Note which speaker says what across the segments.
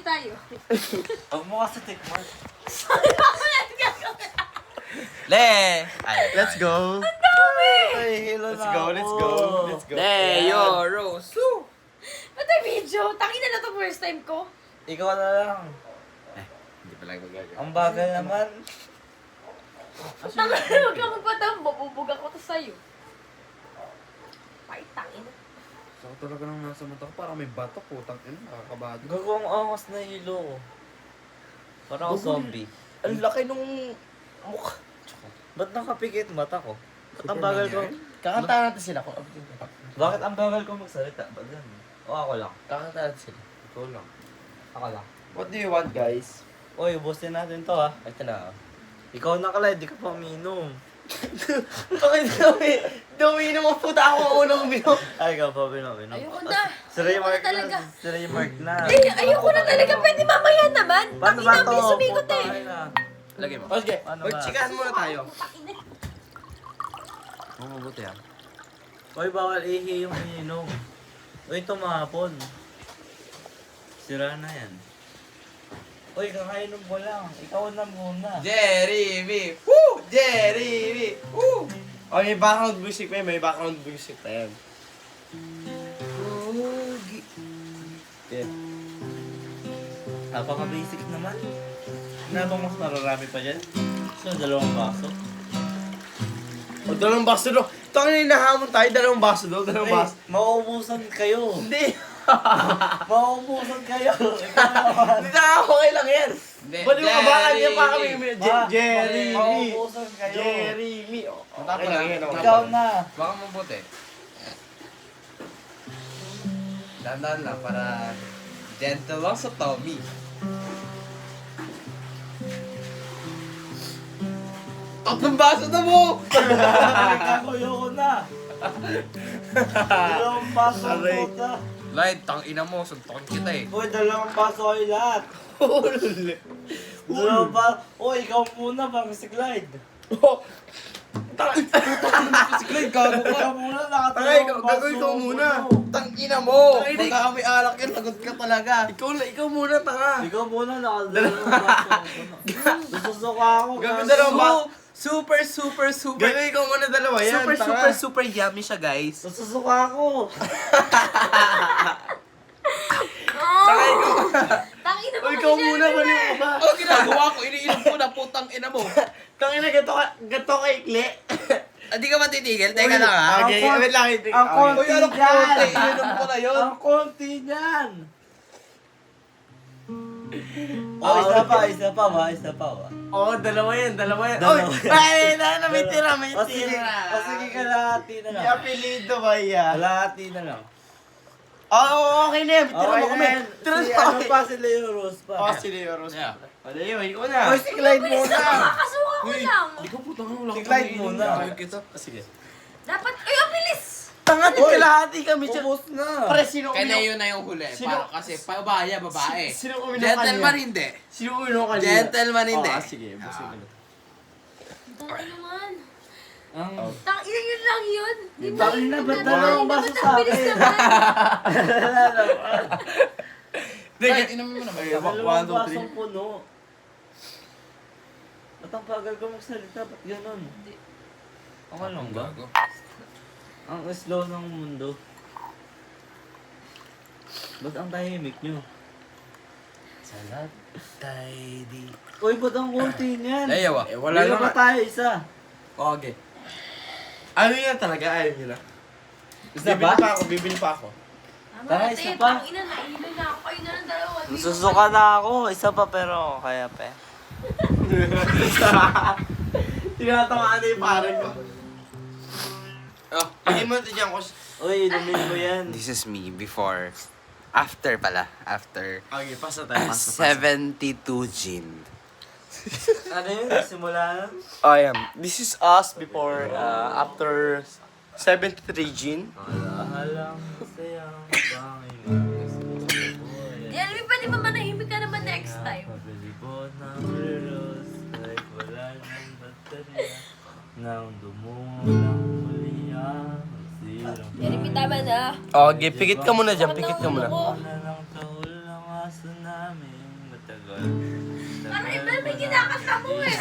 Speaker 1: tayo.
Speaker 2: Huwag mo kasi tikman. Le! Ay,
Speaker 3: Let's go.
Speaker 1: Ang dami!
Speaker 2: Ay, hilo
Speaker 3: Let's
Speaker 2: na
Speaker 3: go,
Speaker 2: ako.
Speaker 3: let's go, let's go.
Speaker 2: Leo, Rose.
Speaker 1: Ba't may video? Tangin na to first time ko.
Speaker 2: Ikaw na lang.
Speaker 3: Hindi pa lang magagawa.
Speaker 2: Ang bagal naman.
Speaker 1: Tangin na huwag kang magpatambo. Bubog ako to sa'yo. Ay, tangin na.
Speaker 3: Saka talaga nang nasa mata ko, parang may bato, putang ina, nakakabado.
Speaker 2: Gagawang angas na hilo ko. Parang ako zombie.
Speaker 3: Ang laki nung mukha.
Speaker 2: Ba't nakapikit mata ko? Ba't ang bagal ko?
Speaker 3: Kakanta natin sila kung
Speaker 2: Bakit ang bagal ko magsalita? Ba't ganun? O ako lang?
Speaker 3: Kakanta natin sila. Ikaw lang.
Speaker 2: Ako lang.
Speaker 3: What do you want, guys?
Speaker 2: Oy, ubusin natin to ha.
Speaker 3: Ito na.
Speaker 2: Ikaw na kala, di ka pa uminom.
Speaker 3: Okay, umiinom ang puta ako unang uminom.
Speaker 2: Ay, ikaw pa uminom.
Speaker 1: Ayoko na.
Speaker 2: Si Ray
Speaker 1: Ayoko
Speaker 2: Mark
Speaker 1: na talaga.
Speaker 2: na. Si Ray Mark na.
Speaker 1: Ay, ayoko na talaga. Pwede mamaya naman.
Speaker 2: Paano
Speaker 1: Tangin
Speaker 2: ba
Speaker 1: na,
Speaker 2: to?
Speaker 1: bilis sumikot eh.
Speaker 2: Putang ina.
Speaker 3: Lagay mo. Okay,
Speaker 2: Ano ba?
Speaker 3: magchikahan muna tayo.
Speaker 1: Tangin na.
Speaker 3: Oo, mabuti yan.
Speaker 2: Oy, bawal ihi yung ininom. Uy, tumapon. Sira na yan. Uy, kakainom ko lang. Ikaw na muna.
Speaker 3: Jeremy! Woo! Jeremy! Woo! Oh, may background music pa yan. May background music pa yan.
Speaker 2: Yeah. Napaka-basic naman. Nabang mas mararami pa dyan. So, dalawang baso.
Speaker 3: O, dalawang baso doon. Ito ang hinahamon tayo, dalawang baso doon, dalawang
Speaker 2: Ay,
Speaker 3: baso.
Speaker 2: mauubusan kayo.
Speaker 3: Hindi!
Speaker 2: Mauubusan kayo. Ikaw naman.
Speaker 3: Hindi na okay lang yan. Bali mo kabakan niya pa kami.
Speaker 2: Ah,
Speaker 3: Jeremy!
Speaker 2: mauubusan kayo.
Speaker 3: Jeremy! Okay lang yan. okay
Speaker 2: Ikaw
Speaker 3: lang.
Speaker 2: na.
Speaker 4: Baka mabuti. Dandan lang para gentle lang sa Tommy. Tatlong baso na mo!
Speaker 2: Ayoko na. Dalawang baso ang
Speaker 3: Aray.
Speaker 2: puta.
Speaker 4: Light, tang ina mo, suntokin kita eh.
Speaker 2: Uy, dalawang baso kayo lahat. Dalawang baso. Uy, ikaw muna pang si Clyde.
Speaker 4: Si Clyde, gago ka.
Speaker 2: Ikaw muna,
Speaker 3: Tagay,
Speaker 2: nakatalawang baso.
Speaker 3: gagawin ikaw muna.
Speaker 4: Tang ina mo!
Speaker 3: Ay,
Speaker 4: Baka kami alak yan, lagot ka talaga.
Speaker 3: Ikaw muna, tanga.
Speaker 2: Ikaw muna, nakatalawang baso. Susuka ako.
Speaker 3: Gagawin
Speaker 2: gago.
Speaker 3: dalawang baso.
Speaker 4: Super
Speaker 3: Gagawin ikaw muna dalawa yan, tanga.
Speaker 4: super yummy siya, guys.
Speaker 2: Susuka ako.
Speaker 3: Tagay, ikaw muna.
Speaker 1: Tangin na
Speaker 3: O, ikaw muna, bali mo ba?
Speaker 4: Ano ginagawa ko? Iniinom ko na putang ina mo.
Speaker 3: Tangina, gato ka ikli.
Speaker 4: Hindi ka matitigil? Teka lang ha.
Speaker 3: Okay,
Speaker 2: Ang
Speaker 3: wait lang.
Speaker 2: ang konti
Speaker 4: Uy, ano ko?
Speaker 2: yan.
Speaker 4: Iniinom ko na yun.
Speaker 2: Ang konti niyan. Oh, isa pa ba?
Speaker 3: Oo, dalawa yan.
Speaker 2: Dalawa.
Speaker 3: Ay, may tira, may
Speaker 2: O sige,
Speaker 3: tira.
Speaker 2: kalahati na
Speaker 3: May
Speaker 2: lang.
Speaker 3: apelido ba yan?
Speaker 2: Kalahati na lang.
Speaker 3: Oo, okay na yan. Tira
Speaker 2: Okay
Speaker 3: mo
Speaker 2: na
Speaker 3: kami.
Speaker 2: yan.
Speaker 3: Tira
Speaker 2: Si
Speaker 3: mo
Speaker 2: ano
Speaker 3: kami.
Speaker 2: pa, si Leo Rose pa.
Speaker 3: Oh, si Leo Rose.
Speaker 4: Yeah.
Speaker 3: O, Leo, ikaw na.
Speaker 2: Oy, si Clyde
Speaker 1: Bilis
Speaker 2: muna.
Speaker 1: na, kakasuka ko lang.
Speaker 3: Di ko putang wala
Speaker 2: Si Clyde muna.
Speaker 3: kita. Sige.
Speaker 1: Dapat, ay, ang bilis.
Speaker 3: Tanga,
Speaker 2: Oy,
Speaker 3: kalahati kami siya.
Speaker 2: Ubus na.
Speaker 3: Pare, sino
Speaker 4: Kaya
Speaker 3: uminom?
Speaker 4: yun na yung huli.
Speaker 3: Sino-
Speaker 4: Para kasi babae, babae.
Speaker 3: Sino uminom
Speaker 4: Gentleman
Speaker 3: kanina?
Speaker 4: hindi.
Speaker 3: Sino uminom kanina?
Speaker 4: Gentleman hindi.
Speaker 3: Oh, sige, busin ko na.
Speaker 1: Tangin naman.
Speaker 2: Ang
Speaker 1: Tangin yun lang yun. Di ba?
Speaker 2: Tangin na, ba't
Speaker 1: Tangin
Speaker 2: dalawang
Speaker 1: na,
Speaker 2: baso
Speaker 1: ba't
Speaker 2: sa
Speaker 1: ang bilis
Speaker 2: akin?
Speaker 1: naman?
Speaker 4: Kahit inamin mo naman.
Speaker 3: Ay,
Speaker 2: dalawang
Speaker 3: 1, 2, 3.
Speaker 2: basong puno. Ba't ang pagal ka magsalita? Ba't ganun? Okay lang ba? Ang slow ng mundo. Ba't ang tahimik nyo? Salat.
Speaker 3: Tidy.
Speaker 2: Uy, ba't ang konti niyan?
Speaker 4: Ayaw ah.
Speaker 3: Eh, wala
Speaker 2: Meron
Speaker 3: naman.
Speaker 2: pa tayo isa.
Speaker 3: Okay. Ano yan talaga? Ayaw nyo na.
Speaker 2: Isa ba?
Speaker 3: Bibili pa ako.
Speaker 2: Tara, isa pa.
Speaker 1: Tangin na, nailan na ako. Kayo na lang dalawa. Di ba?
Speaker 2: Susuka na ako. Isa pa pero kaya pa eh.
Speaker 3: Tinatamaan na yung pare ko. Oh, hindi mo ito dyan ko.
Speaker 2: Uy, inumin mo yan.
Speaker 4: This is me before. After pala. After.
Speaker 3: Okay, pasa tayo.
Speaker 4: 72 gin.
Speaker 2: Ano yun? Simula na?
Speaker 3: Oh, yeah. This is us before, after 73 gin.
Speaker 2: Alang sayang Panginoon.
Speaker 1: Di, alam mo, pwede ba manahimik ka naman next time?
Speaker 2: Pabilibot ng rose kahit wala ng baterya nang dumungo ng muli ang silong
Speaker 1: Jeremy, tama na.
Speaker 3: Okay, pikit ka muna dyan, pikit ka muna.
Speaker 1: Ako.
Speaker 2: na ng tahol ng aso namin matagal.
Speaker 1: Parang iba may kinakanta mo eh.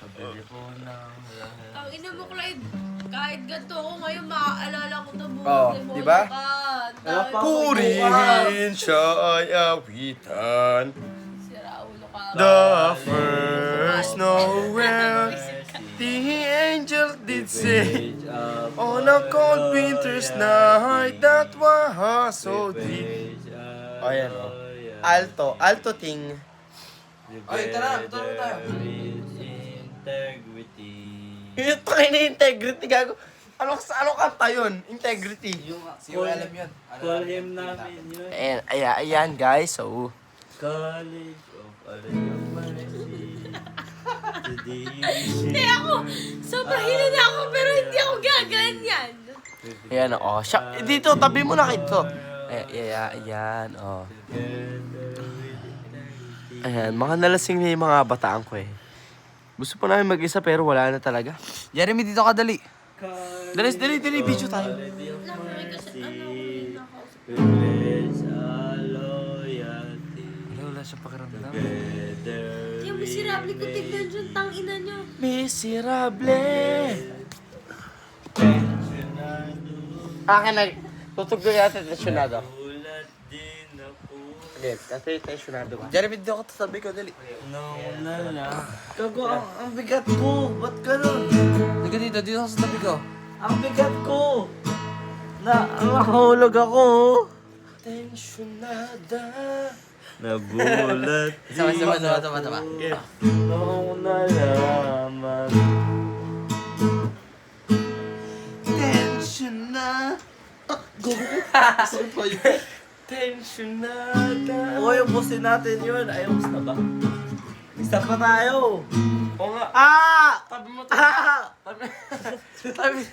Speaker 2: Pabili po ng lahat.
Speaker 1: Ang ina mo, Clyde. Kahit ganito ako ngayon, maaalala ko ito buong
Speaker 3: Oh,
Speaker 1: demonyo
Speaker 3: diba?
Speaker 1: ka.
Speaker 2: Wala pa.
Speaker 3: Purihin siya ay awitan.
Speaker 1: Sira ulo ka.
Speaker 3: The first Noel, the angel did say, on a cold winter's night that was so deep. Ayan, oh. Alto ting.
Speaker 4: Ay, tara, tara tayo.
Speaker 2: Integrity.
Speaker 3: Yung tayo na integrity, gago. Ano kanta yun? Integrity.
Speaker 4: Si alam yun.
Speaker 2: Call him namin yun.
Speaker 3: Ayan guys, so...
Speaker 2: College of Alay. Today
Speaker 1: Hindi ako. Sobrang hilo na ako pero hindi ako gaganyan.
Speaker 3: Ayan, oh. Dito, tabi mo na kito. Ayan, oh. Ayan, mga nalasing na yung mga bataan ko eh. Gusto po namin mag-isa pero wala na talaga.
Speaker 4: Jeremy, dito ka dali.
Speaker 3: Dali, video tayo.
Speaker 4: Wala siya pakiramdam.
Speaker 1: Yung miserable ko tignan dyan, tangina nyo.
Speaker 3: Miserable. Akin na. Tutugtog natin tensyonado. Okay, kasi tensyonado ka.
Speaker 4: Jeremy, dito ka tasabi ko, dali.
Speaker 2: Gago, ang bigat ko. Ba't ganun?
Speaker 4: Dito, dito ka sa tabi ko.
Speaker 2: Ang bigat ko. Nakahulog ako.
Speaker 3: Tensyonada.
Speaker 2: Nagulat.
Speaker 4: Sama.
Speaker 2: Noong nalaman.
Speaker 3: Tensyonada. Tensyonada.
Speaker 2: O, yung busin natin yun. Ayos na ba? Isa pa tayo.
Speaker 3: O nga. Tabi mo to.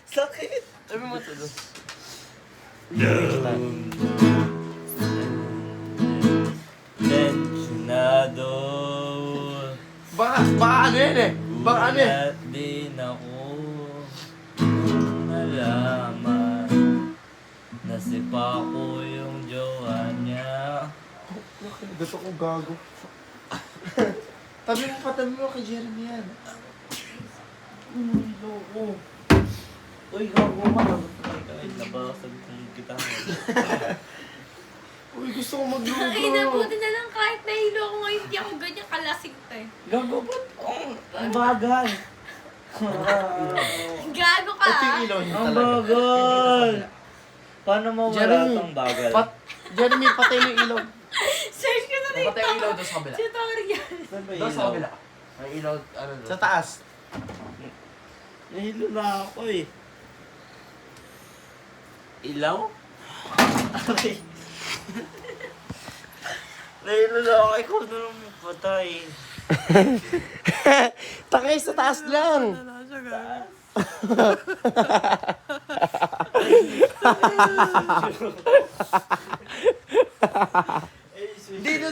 Speaker 2: Sakit.
Speaker 3: Tabi mo to.
Speaker 2: Tensionado.
Speaker 3: Baka ano yan eh. Baka ano eh.
Speaker 2: Gulat din ako. Nalaman. Nasipa ko yung jowa niya.
Speaker 3: Gato ko gago. Tabi mo kay Jeremy yan.
Speaker 2: Loko. Uy, gago man. Kahit nabasag kong kita.
Speaker 3: Uy, gusto ko magluto.
Speaker 1: Ang ina, buti na lang kahit nahilo ako ngayon, hindi ako ganyan kalasing to eh.
Speaker 2: Gago ba't? Ang bagal.
Speaker 1: Gago ka
Speaker 3: Ito yung
Speaker 1: ah.
Speaker 3: ilaw niya
Speaker 2: Ang
Speaker 3: talaga.
Speaker 2: bagal. Paano mawala
Speaker 3: Jeremy,
Speaker 2: tong bagal?
Speaker 3: Jeremy, patay mo yung ilaw.
Speaker 1: Search ko na dito.
Speaker 4: Patay ang ilaw doon sa kabila.
Speaker 1: Tutorial.
Speaker 2: Saan ba
Speaker 4: Doon sa
Speaker 2: ilaw?
Speaker 4: kabila. May ilaw, ano doon?
Speaker 3: Sa taas.
Speaker 2: Nahilo na ako eh. Ilaw? Okay. Nahilo na ako. Ikaw na lang patay.
Speaker 3: Takay sa taas lang.
Speaker 4: Dito.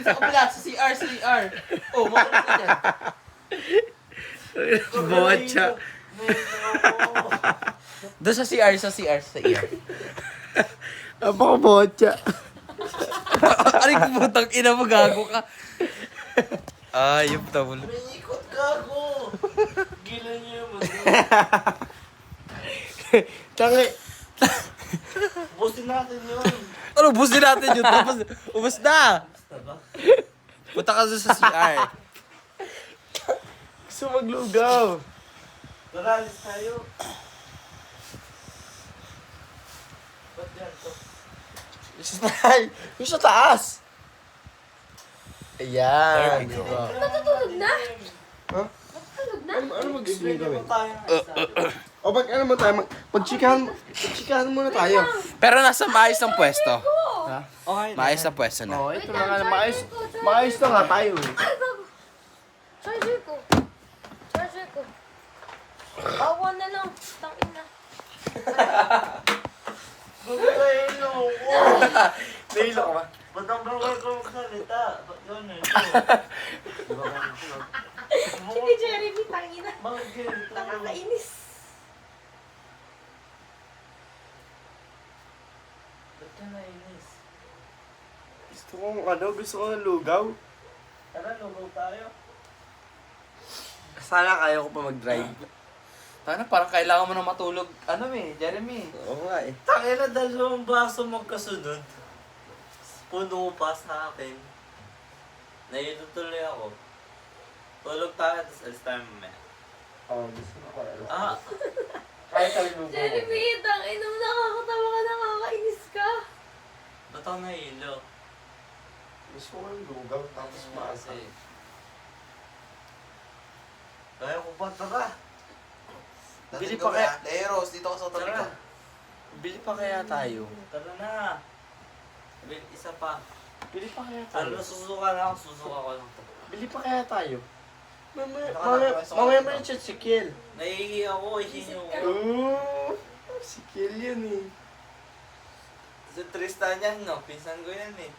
Speaker 4: Sa kabila, sa CR. Oh, makulit ka dyan.
Speaker 3: Botcha.
Speaker 4: Doon sa CR. Sa ER.
Speaker 3: Apaka botcha.
Speaker 4: Aray, putang ina mo, gago ka. Ayop tawol.
Speaker 2: Ikot ka ako. Gila niyo mo.
Speaker 3: Tangi.
Speaker 2: Busin natin yun.
Speaker 4: Ano, busin natin yun. Tapos, ubos na.
Speaker 2: Basta ba?
Speaker 4: Punta ka doon sa CR.
Speaker 3: Gusto maglugaw.
Speaker 2: Tara, alis tayo. Ba't yan to?
Speaker 3: Yung sa taas. Ayan.
Speaker 1: Natutulog na?
Speaker 3: Huh?
Speaker 1: Natutulog na?
Speaker 3: Ano mag-gusto niyo gawin?
Speaker 2: Tayo ng isa.
Speaker 3: O ano mo tayo? Magchikahan muna tayo.
Speaker 4: Pero nasa maayos ng pwesto.
Speaker 1: Go!
Speaker 2: Okay.
Speaker 4: Maayos na pwesto na.
Speaker 3: Oh, ito na nga. Maayos na nga tayo eh.
Speaker 1: Ay, bago. Charger ko. Awa na lang. Tangin na.
Speaker 2: Nahilo ko.
Speaker 3: Nahilo ka ba?
Speaker 2: Ba't ang bawal ko magsalita? Ba't gano'n?
Speaker 1: Sige, Jeremy, tangin na.
Speaker 2: Bakit ganito?
Speaker 1: Nakakainis.
Speaker 2: Ba't ka nainis?
Speaker 3: Gusto ko ng lugaw.
Speaker 2: Tara, lugaw tayo.
Speaker 3: Sana kaya ko pa mag-drive.
Speaker 4: Tana, parang kailangan mo na matulog. Ano Jeremy?
Speaker 3: Oo nga eh.
Speaker 2: Tangina, dalawang baso magkasunod. Puno pa sa akin. Nainom tuloy ako. Tulog tayo, tapos alis tayo mamaya.
Speaker 3: Gusto ko pala.
Speaker 2: Ah,
Speaker 3: Kaya tayo lugaw.
Speaker 1: Jeremy, tangin mo, nakakatawa ka, nakakainis ka.
Speaker 2: ba't ako nahilo?
Speaker 3: Gusto ko ng lugaw, tapos maasa.
Speaker 2: Kasi... Kaya ko pa, tara.
Speaker 3: Bili pa kaya-
Speaker 4: Leros, dito ka sa tabi ko.
Speaker 2: Tara.
Speaker 3: Bili pa kaya tayo?
Speaker 2: Tara na. Isa pa.
Speaker 3: Bili pa kaya
Speaker 2: Ano, susuka na ako, susuka ko lang to.
Speaker 3: Bili pa kaya tayo? Mamaya
Speaker 4: Gusto ko
Speaker 3: mamaya
Speaker 4: dito.
Speaker 3: mo yung chat si Kiel.
Speaker 2: Naiihi ako, ihinyo ko.
Speaker 3: Si Kiel yun eh.
Speaker 2: Si Tristan yan, no? Pinsan ko yan eh.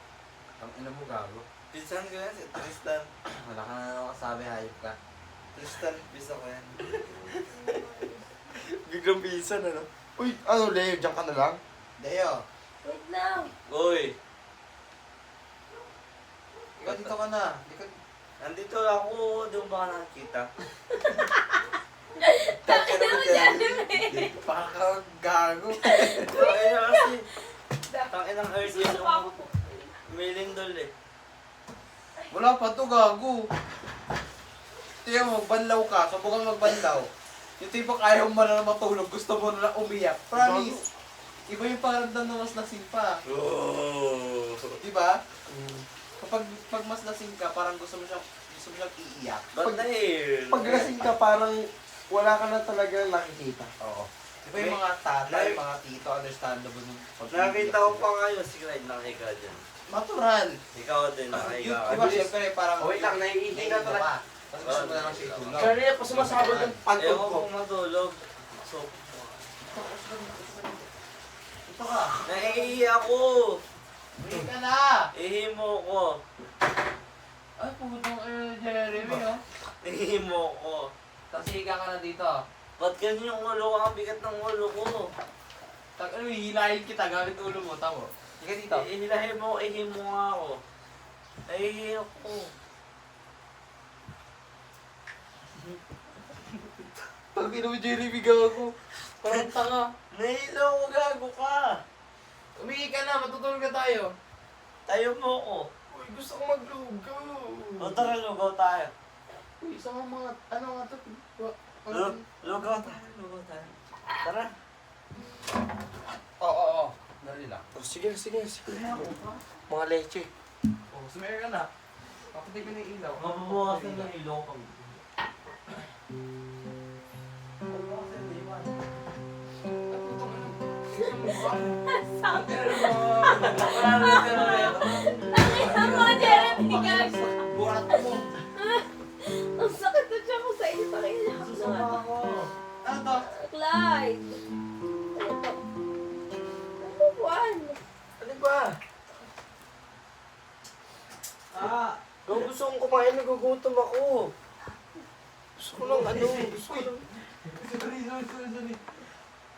Speaker 4: Ang ina mo gago.
Speaker 2: Pinsan ko yan, si Tristan.
Speaker 4: Wala ka na naman kasabi, hayop ka.
Speaker 2: Tristan, pinsan ko yan.
Speaker 3: Biglang bisan ano. Uy, ano Leo, diyan ka na lang?
Speaker 4: Deo,
Speaker 1: Wait lang.
Speaker 2: Uy,
Speaker 4: ikaw dito ka na.
Speaker 2: nandito ako, di mo ba ka nakakita?
Speaker 1: Tangin mo, Jeremy.
Speaker 4: Pakagago.
Speaker 2: Tangina kasi, tangin ang earth
Speaker 1: Gusto
Speaker 2: yun
Speaker 1: pa ako.
Speaker 2: yung may lindol eh.
Speaker 4: Wala pa to, gago. Tingnan mo, banlaw ka. Subukan magbanlaw. Yung tipong ayaw mo na matulog, gusto mo na umiyak. Promise. Iba yung pakiramdam na mas lasing pa.
Speaker 2: Oh.
Speaker 4: Diba? Pag mas lasing ka, parang gusto mo siyang iiyak.
Speaker 2: Ba't dahil?
Speaker 3: Pag lasing ka parang wala ka na talaga nakikita.
Speaker 4: Oo. Diba yung mga tatay, mga tito, understandable yung
Speaker 2: Nakita ko pa ngayon si Clyde nakahiga dyan.
Speaker 4: Natural.
Speaker 2: Ikaw din nakahiga ka.
Speaker 4: Diba, syempre, parang...
Speaker 3: Oh, wait lang, naiihi ka talaga.
Speaker 4: Tapos gusto mo na lang siya itulog.
Speaker 3: Kanina pa sumasabog yung pantog
Speaker 2: Ewan
Speaker 3: ko.
Speaker 2: kung matulog. So,
Speaker 4: Ito ka.
Speaker 2: naiihi ako.
Speaker 4: Uwi ka na.
Speaker 2: Ihi mo ko.
Speaker 4: Ay, putong Jeremy, oh.
Speaker 2: Ihi mo ko.
Speaker 4: Tapos higa ka na dito.
Speaker 2: Ba't ganyan yung ulo ko? Ang bigat ng ulo ko.
Speaker 4: Ano, hihilahin kita gamit ulo mo, tamo. Higa dito.
Speaker 2: Ihilahin mo, ihi mo nga ako. Naiihi ako.
Speaker 3: Pag mo Jeremy gago.
Speaker 4: Parang tanga.
Speaker 2: Nahilo ko, gago ka.
Speaker 4: Umihi ka na, matutulog na tayo.
Speaker 2: Tayo mo ko.
Speaker 3: Uy, gusto ko maglugaw.
Speaker 2: O tara, lugaw tayo.
Speaker 3: Uy, sa mga, ano nga to?
Speaker 2: Lugaw tayo, lugaw tayo. Tara.
Speaker 4: Oo. Dali lang.
Speaker 3: Oh, sige. Mga leche.
Speaker 4: Oh, sumere ka na. Kapatid ko na yung ilaw.
Speaker 2: Mababawasan ng ilong ko. Mababawasan ng iwan.
Speaker 1: Tangin mo, Jeremy, gago.
Speaker 4: Burat mo.
Speaker 1: Ang sakit na siya ko sa inyo. Tangin niya ako
Speaker 2: Susuka
Speaker 1: na.
Speaker 2: ako.
Speaker 4: Ano to?
Speaker 1: Clyde. Ito. Ano buwan?
Speaker 3: Ano ba? Gusto kong kumain, nagugutom ako. Gusto ko lang ano, gusto ko lang.
Speaker 4: Sorry.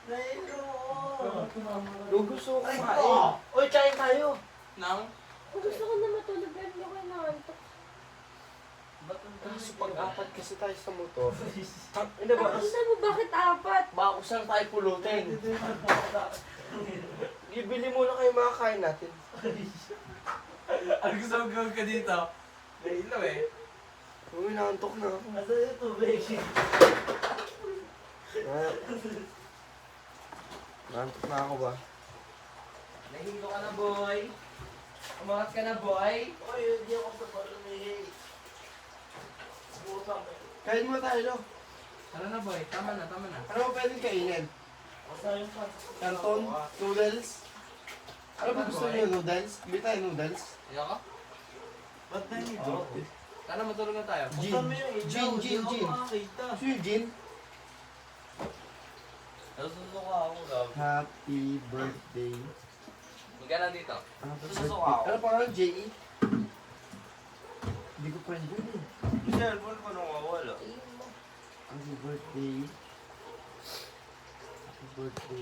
Speaker 2: Nahilo ko.
Speaker 3: Gusto ko kumain. Uy, kain tayo.
Speaker 4: Nang?
Speaker 1: Gusto ko na matulog. Pero hindi ko nangantok.
Speaker 3: Kaso pag-apat kasi tayo sa motor. Ano ba?
Speaker 1: Ano mo, bakit apat?
Speaker 3: Baka kung saan tayo pulutin. Bibili muna kayo mga kain natin.
Speaker 4: Ano gusto mo gawin ka dito? May ilaw eh.
Speaker 3: Uy, naantok na ako.
Speaker 2: Nasaan yung tubig?
Speaker 3: Naantok na ako ba?
Speaker 4: Nahilo ka na, boy. Umangat ka na, boy.
Speaker 2: Uy, hindi ako sa palumihi.
Speaker 3: Kain mo tayo.
Speaker 4: Tara na, boy. Tama na.
Speaker 3: Ano ba pwedeng kainin?
Speaker 2: Basta yung pa.
Speaker 3: Canton? Noodles? Ano ba gusto niyo? Noodles? Bili tayo noodles?
Speaker 4: Ayaw ka?
Speaker 2: Ba't nahilo?
Speaker 4: Tara, matulog na tayo.
Speaker 2: Buksan mo yung ilaw,
Speaker 3: Gin.
Speaker 2: hindi ako makakita.
Speaker 3: Gusto niyo gin?
Speaker 2: Nasusuka ako, gabi.
Speaker 3: Happy birthday.
Speaker 4: Higa na dito.
Speaker 3: Ano pa
Speaker 2: Susuka ako.
Speaker 3: Ano pangalan? J.E.? Hindi ko pwede yun eh.
Speaker 2: Yung cellphone ko nung wawala.
Speaker 3: Happy birthday. Happy birthday.